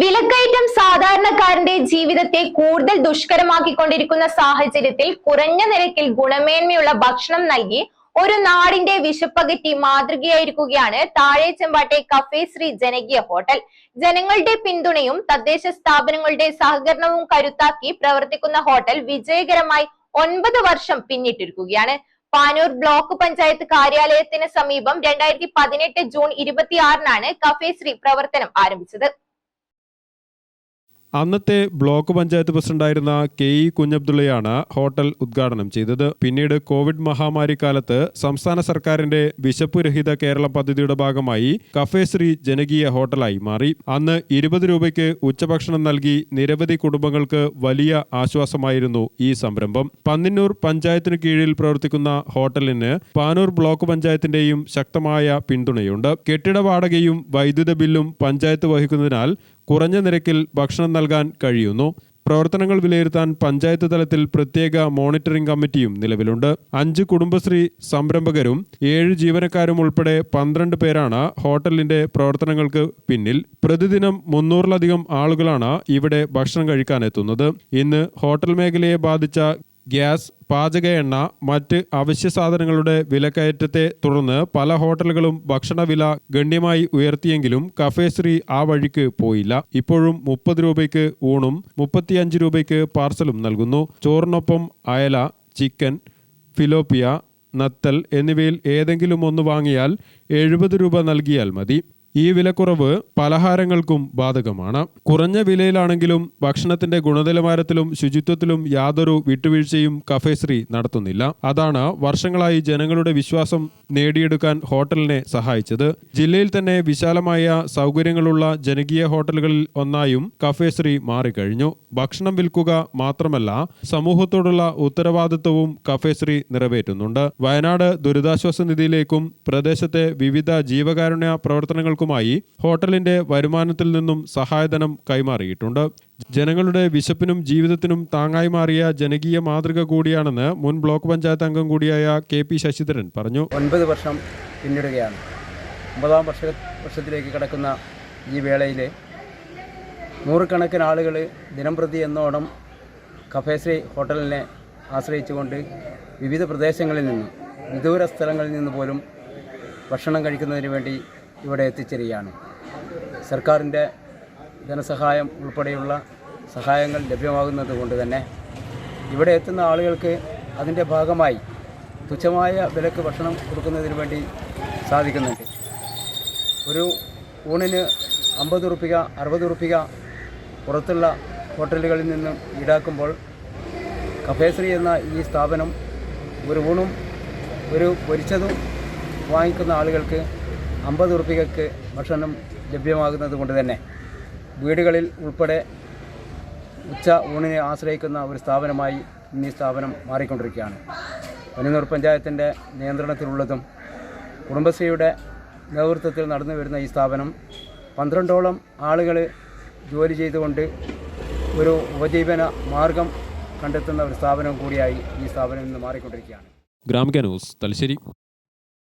വിലക്കയറ്റം സാധാരണക്കാരന്റെ ജീവിതത്തെ കൂടുതൽ ദുഷ്കരമാക്കിക്കൊണ്ടിരിക്കുന്ന സാഹചര്യത്തിൽ കുറഞ്ഞ നിരക്കിൽ ഗുണമേന്മയുള്ള ഭക്ഷണം നൽകി ഒരു നാടിന്റെ വിശപ്പകറ്റി മാതൃകയായിരിക്കുകയാണ് താഴെച്ചെമ്പാട്ടെ കഫേ ശ്രീ ജനകീയ ഹോട്ടൽ. ജനങ്ങളുടെ പിന്തുണയും തദ്ദേശ സ്ഥാപനങ്ങളുടെ സഹകരണവും കരുത്താക്കി പ്രവർത്തിക്കുന്ന ഹോട്ടൽ വിജയകരമായി 9 വർഷം പിന്നിട്ടിരിക്കുകയാണ്. പാനൂർ ബ്ലോക്ക് പഞ്ചായത്ത് കാര്യാലയത്തിന് സമീപം 2018 ജൂൺ 26-നാണ് കഫേ ശ്രീ പ്രവർത്തനം ആരംഭിച്ചത്. അന്നത്തെ ബ്ലോക്ക് പഞ്ചായത്ത് പ്രസിഡന്റായിരുന്ന കെ.ഇ. കുഞ്ഞബ്ദുള്ളയാണ് ഹോട്ടൽ ഉദ്ഘാടനം ചെയ്തത്. പിന്നീട് കോവിഡ് മഹാമാരി കാലത്ത് സംസ്ഥാന സർക്കാരിന്റെ വിശപ്പുരഹിത കേരളം പദ്ധതിയുടെ ഭാഗമായി കഫേ ശ്രീ ജനകീയ ഹോട്ടലായി മാറി. അന്ന് 20 രൂപയ്ക്ക് ഉച്ചഭക്ഷണം നൽകി നിരവധി കുടുംബങ്ങൾക്ക് വലിയ ആശ്വാസമായിരുന്നു ഈ സംരംഭം. പന്നിന്നൂർ പഞ്ചായത്തിനു കീഴിൽ പ്രവർത്തിക്കുന്ന ഹോട്ടലിന് പാനൂർ ബ്ലോക്ക് പഞ്ചായത്തിന്റെയും ശക്തമായ പിന്തുണയുണ്ട്. കെട്ടിട വാടകയും വൈദ്യുത ബില്ലും പഞ്ചായത്ത് വഹിക്കുന്നതിനാൽ കുറഞ്ഞ നിരക്കിൽ ഭക്ഷണം നൽകാൻ കഴിയുന്നു. പ്രവർത്തനങ്ങൾ വിലയിരുത്താൻ പഞ്ചായത്ത് തലത്തിൽ പ്രത്യേക മോണിറ്ററിംഗ് കമ്മിറ്റിയും നിലവിലുണ്ട്. 5 കുടുംബശ്രീ സംരംഭകരും 7 ജീവനക്കാരും ഉൾപ്പെടെ 12 പേരാണ് ഹോട്ടലിന്റെ പ്രവർത്തനങ്ങൾക്ക് പിന്നിൽ. പ്രതിദിനം 300-ലധികം ആളുകളാണ് ഇവിടെ ഭക്ഷണം കഴിക്കാനെത്തുന്നത്. ഇന്ന് ഹോട്ടൽ മേഖലയെ ബാധിച്ച ഗ്യാസ്, പാചക എണ്ണ, മറ്റ് അവശ്യ സാധനങ്ങളുടെ വിലക്കയറ്റത്തെ തുടർന്ന് പല ഹോട്ടലുകളും ഭക്ഷണവില ഗണ്യമായി ഉയർത്തിയെങ്കിലും കഫേ ശ്രീ ആ വഴിക്ക് പോയില്ല. ഇപ്പോഴും 30 രൂപയ്ക്ക് ഊണും 35 രൂപയ്ക്ക് പാർസലും നൽകുന്നു. ചോറിനൊപ്പം അയല, ചിക്കൻ, ഫിലോപ്പിയ, നത്തൽ എന്നിവയിൽ ഏതെങ്കിലും ഒന്ന് വാങ്ങിയാൽ 70 രൂപ നൽകിയാൽ മതി. ഈ വിലക്കുറവ് പലഹാരങ്ങൾക്കും ബാധകമാണ്. കുറഞ്ഞ വിലയിലാണെങ്കിലും ഭക്ഷണത്തിന്റെ ഗുണനിലവാരത്തിലും ശുചിത്വത്തിലും യാതൊരു വിട്ടുവീഴ്ചയും കഫേ ശ്രീ നടത്തുന്നില്ല. അതാണ് വർഷങ്ങളായി ജനങ്ങളുടെ വിശ്വാസം നേടിയെടുക്കാൻ ഹോട്ടലിനെ സഹായിച്ചത്. ജില്ലയിൽ തന്നെ വിശാലമായ സൗകര്യങ്ങളുള്ള ജനകീയ ഹോട്ടലുകളിൽ ഒന്നായും കഫേ ശ്രീ മാറിക്കഴിഞ്ഞു. ഭക്ഷണം വിൽക്കുക മാത്രമല്ല, സമൂഹത്തോടുള്ള ഉത്തരവാദിത്വവും കഫേ ശ്രീ നിറവേറ്റുന്നുണ്ട്. വയനാട് ദുരിതാശ്വാസ നിധിയിലേക്കും പ്രദേശത്തെ വിവിധ ജീവകാരുണ്യ പ്രവർത്തനങ്ങൾക്കും ഹോട്ടലിന്റെ വരുമാനത്തിൽ നിന്നും സഹായധനം കൈമാറിയിട്ടുണ്ട്. ജനങ്ങളുടെ വിശപ്പിനും ജീവിതത്തിനും താങ്ങായി മാറിയ ജനകീയ മാതൃക കൂടിയാണെന്ന് മുൻ ബ്ലോക്ക് പഞ്ചായത്ത് അംഗം കൂടിയായ കെ.പി. ശശിധരൻ പറഞ്ഞു. 9 വർഷം പിന്നിടുകയാണ്. 9-ാം വർഷത്തിലേക്ക് കടക്കുന്ന ഈ വേളയിൽ നൂറുകണക്കിന് ആളുകൾ ദിനംപ്രതി എന്നോണം കഫേ ശ്രീ ഹോട്ടലിനെ ആശ്രയിച്ചുകൊണ്ട് വിവിധ പ്രദേശങ്ങളിൽ നിന്നും വിദൂര സ്ഥലങ്ങളിൽ നിന്ന് പോലും ഭക്ഷണം കഴിക്കുന്നതിന് വേണ്ടി ഇവിടെ എത്തിച്ചേരുകയാണ്. സർക്കാരിൻ്റെ ധനസഹായം ഉൾപ്പെടെയുള്ള സഹായങ്ങൾ ലഭ്യമാകുന്നത് കൊണ്ട് തന്നെ ഇവിടെ എത്തുന്ന ആളുകൾക്ക് അതിൻ്റെ ഭാഗമായി തുച്ഛമായ വിലക്ക് ഭക്ഷണം കൊടുക്കുന്നതിന് വേണ്ടി സാധിക്കുന്നുണ്ട്. ഒരു ഊണിന് 50 റുപ്പിക 60 റുപ്പിക പുറത്തുള്ള ഹോട്ടലുകളിൽ നിന്നും ഈടാക്കുമ്പോൾ കഫേ ശ്രീ എന്ന ഈ സ്ഥാപനം ഒരു ഊണും ഒരു പൊരിച്ചതും വാങ്ങിക്കുന്ന ആളുകൾക്ക് 50 റുപ്പികയ്ക്ക് ഭക്ഷണം ലഭ്യമാകുന്നത് കൊണ്ട് തന്നെ വീടുകളിൽ ഉൾപ്പെടെ ഉച്ച ഊണിനെ ആശ്രയിക്കുന്ന ഒരു സ്ഥാപനമായി ഇന്ന് ഈ സ്ഥാപനം മാറിക്കൊണ്ടിരിക്കുകയാണ്. പന്നിന്നൂർ പഞ്ചായത്തിൻ്റെ നിയന്ത്രണത്തിലുള്ളതും കുടുംബശ്രീയുടെ നേതൃത്വത്തിൽ നടന്നു വരുന്ന ഈ സ്ഥാപനം 12ഓളം ആളുകൾ ജോലി ചെയ്തുകൊണ്ട് ഒരു ഉപജീവന മാർഗം കണ്ടെത്തുന്ന ഒരു സ്ഥാപനം കൂടിയായി ഈ സ്ഥാപനം ഇന്ന് മാറിക്കൊണ്ടിരിക്കുകയാണ്. ഗ്രാമിക ന്യൂസ്, തലശ്ശേരി.